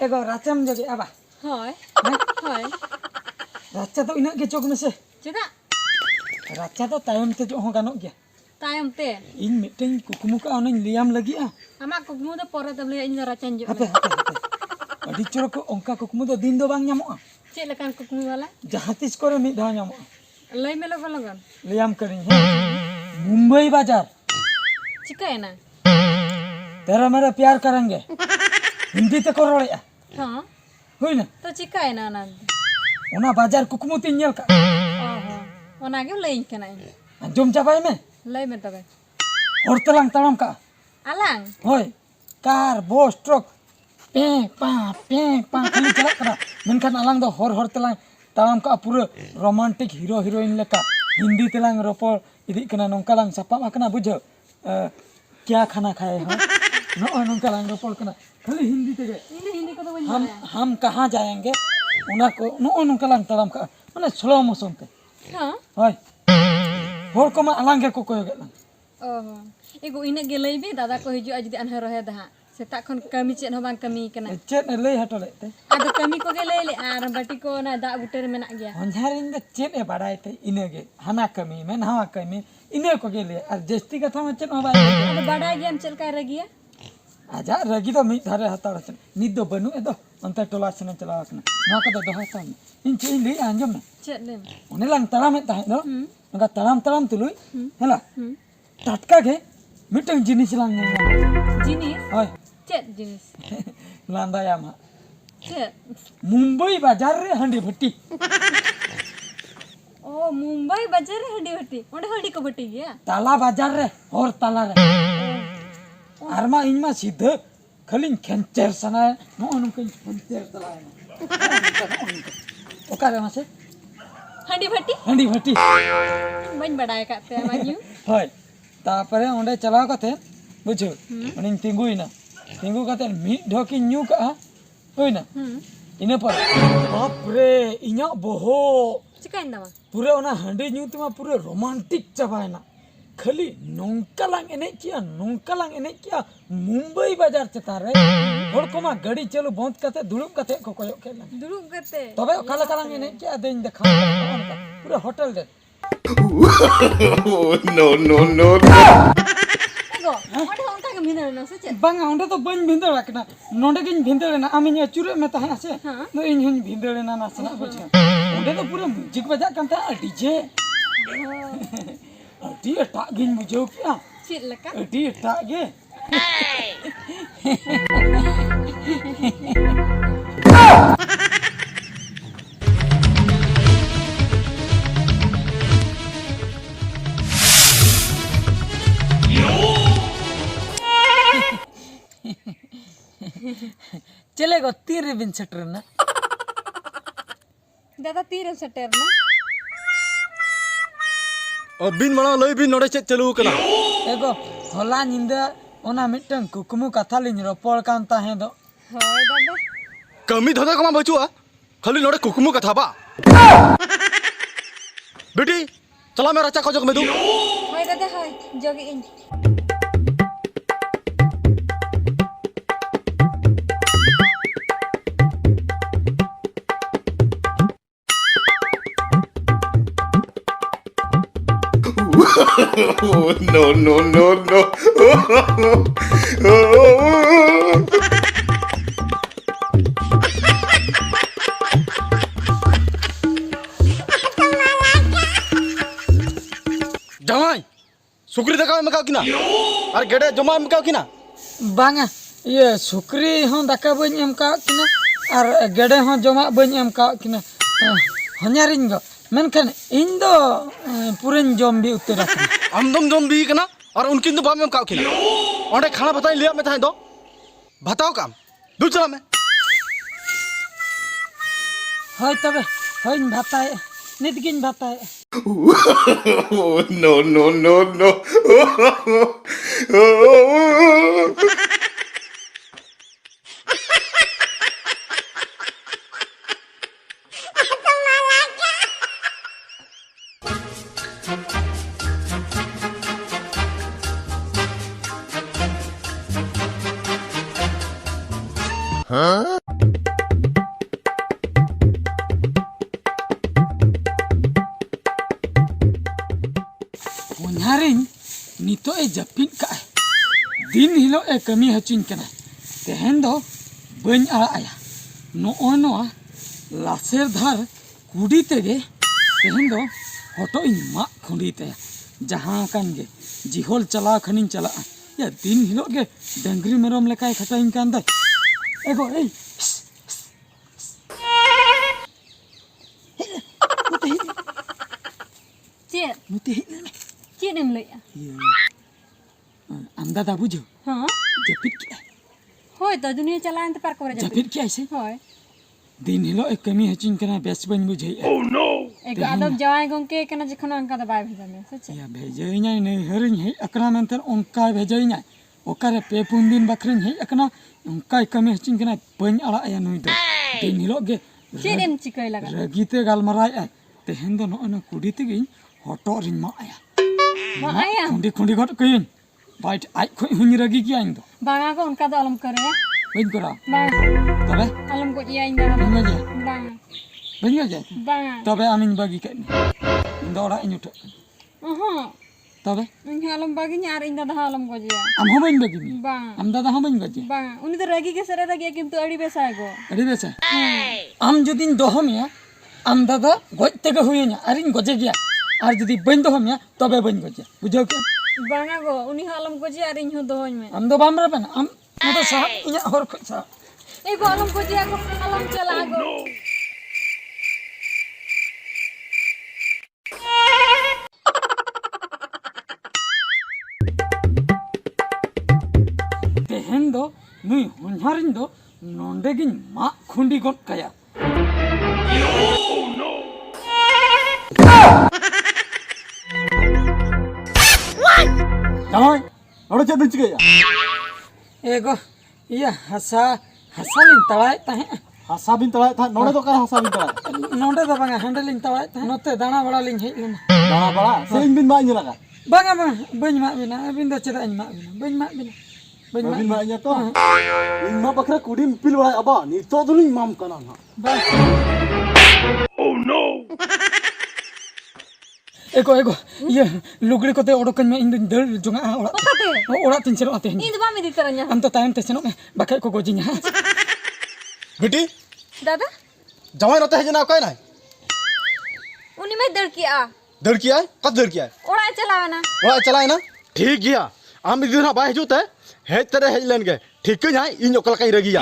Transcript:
Ego racam jadi apa? Hoi. Hoi. Raca tuh inak ke cok mese. Cedak. Raca tuh tayam te cok hong kanok gya. Tayam te. In meeting kukumu ka onin liam lagi ah. Amak kukumu do pore tabli in racan juk. Hape. Adi corok ongka kukumu do din do bang nyamok ah. Cek lekan kukumu wala. Jahatis kore mid dah nyamok. Lay melo balagan. Liam kering. Mumbai बाजार Cika ena. तेरा मेरा प्यार करेंगे हिंदी ते करो या हाँ. हुई ना तो cika ena nan. ओना बाजार कुकुमु तीन nyel का Oh. Ona ge lay kana. Anjum चापाई में Lay me tabe. और तलांग तलाम का Alang. होय कार बस ट्रक पे पा खाली चला करा मेनखान अलांग दो हर तलांग तलाम का पूरा रोमांटिक हीरो हीरोइन लेका हिंदी तलांग रोपड़ इदी कना नोंकालांग सपा माकना बुझो क्या खाना खाए हो नो नोंकालांग रोपड़ कना खाली हिंदी तेगे Hindi ko do bani. हम कहाँ जाएंगे उना को नो नोंकालांग तलाम का माने स्लो मोशन ते हाँ. होय होर को मा अलांगे को कोयो गेला Oh. Ego ina ge lay be dada ko hiju ajdi anha rohe dah. Setak kon kami cek no bang kami kana. चेत लई हटले ते Ado kami ko ge lay le ar bati ko na da buter menak gya. हंझारिन द चेत ए बाडाय ते इनेगे हना कमी में नवा कमी इने को गेले और जस्ती कथा में चेत होबा Ado badai gem cel kai ragia. आजा रगी तो मी धारे हताड़ चन निद दो बनु ए दो अंत टोला सने चला कना ना को दो हताम इन चे ले आंजम ना Cek le. ओने लंग तराम में ताहे दो नगा तराम तुलुई हला Hmm. टटका के मिटंग जिनिस लंग Jenis. होय Cek jenis. लांदाया मा Cek. मुंबई बाजार रे हंडी भट्टी Oh, Mumbai bajar hadi hati. Onde hadi ko bati gya. ताला बाजार रे और ताला रे आरमा इनमा सीधे खाली खेंचर सना नो नु खेंचर तला ओकारे मासे Hadi bati. हंडी भट्टी Bany badai kat te maju. होय तापरे ओंडे चलाव कते बुझो मनिन तिंगुइना तिंगु कते मी ढोकी न्यू का होइना इने पर बाप रे इnya बोहो Cikain dama. पूरे ओना हंडी न्यू तमा पूरे रोमांटिक चबायना खाली नोंकालांग एने किया मुंबई बाजार चता रे होड़ कोमा गाड़ी चलो बंद कते दुड़ुब कते को कोयो केला Duduk kate. तबे काला कालांग एने किया देन देखा पूरे होटल दे No. Ego. Onde onta ke minda na se cek. बांगा ओंडे तो बन भिंदड़ कना नोंडे गिन भिंदड़ ना आमी nya चुरे में ताहे आसे नो इन हुन भिंदड़ ना नासना बुझा ओंडे तो पूरे म्यूजिक बजा कंता डीजे अडी एटा गिन बुझो क्या Cek leka. अडी एटा गे चलेगा तीर बिन सटर ना Dada tiram seter na. बिन मना लई बिन नोडे चेक चलू कना एगो होला निंदा ओना मिटन कुकुमु कथा लिन रोपड़ कान ताहे दो Hoi dada. कमी धोदा कमा बचुआ खाली नोडे कुकुमु कथा बा बेटी चला मैं रचा खोजक में दू Hoi dada hoi. Jogi in. No. जमाई सुकरी दका में काव किना और गेडे जमा में काव किना बांगा ये सुकरी हों दाका बन एम का किना और गेडे हों जमा बन एम का किना हन्यारिन गो मेनखान इन दो पुरन जम भी उत्तर आमदम जम भी कना और उनकिन तो बाम में काव किना ओंडे खाना बताई लिया में थाई दो बताओ काम दू चला में होय तबे होय भाताए नितगिन भाताए No. Honyaring nito e japit ka din hilo e kami hacin kana tehen do bany ara aya no noa laser dhar kudi tege tehen do hoto in ma khundi te jahan kan ge jihol chala khanin chala ya din hilo ge dangri merom lekai khatain kan da ego ei Cik, muti cik dem lek. amda da bujo हाँ japit ki होय तो दुनिया चलान तो पार करे japit ki aise होय दिन हिलो एक कमी हचिन कना बेस बन बुझे एक आदम जवाई गंके कना जखन अंका दबाय भेजा में सच्चे या भेजई नै नै हरिन है अकरा मेंतर उनका भेजई नै ओकरे पे पुन दिन बखरिन है अकना उनका कमी हचिन कना बन अड़ा या नई दो दिन हिलो गे चेक एम चिकई लगा रगीते गालमराय तेहन दो न कुडी तगी हटो रिन मा आया मा आया खुंडी खुंडी गट कइन बाइट आई खो हुनी रगी की आइन दो बांगा को उनका तो अलम करे बन करा बांगा तबे अलम को इया इंदा बन गया बांगा बन गया बांगा तबे आमिन बगी कइन इंदोड़ा इनुट तबे उन्हें अलम बागी न्यार इंदा दा अलम को जिया am ho bany bagi ni Banga am dada ho bany bagi बांगा उन्हें तो रगी के सरे रगी किंतु अड़ी बेसाय गो adi besa am judin dohomya am dada goj tege huyenya arin goje gya ar judi bany dohomya tobe bany goje bujho ke बांगा गो उन्हें अलम को जिया रिन हो दोहन में am do bamra ban am moto sa inya hor ko sa एगो अलम को जिया को अलम चला गो tehen do nui honharin do nonde gin ma khundi got kaya Jangan, orang cakap benci ya? ego iya hasalin talai tahe Hasa bin talai, nore tu kan hasa bin talai. nonde do banga handling talai tahe note dana bala ling hei luna Dah bala, saya bin mak ni lah kan. banga banga bany ma bina abin do cheda ma bina bany ma bina bany ma Bin mak ni tu. Bin mak bakra kudi pil balai apa? Ni tu tu ni mam kanan ha. ego iya lugri kote odokan me indin dal jonga ora ओकाते ora tin chero ate इन दबा में दी तरanya am to time te seno me bakai ko gojinya बेटी, दादा जवान होता है जना कोई नहीं. उन्हीं में दड़ किया दर किया है? कब दर किया है? ओड़ा चलावना वहाँ चलाए ना? ठीक गया. आम इधर ना बाहर जुते. है तेरे हेलने के. ठीक है ना? इन लोकल कहीं रह गया.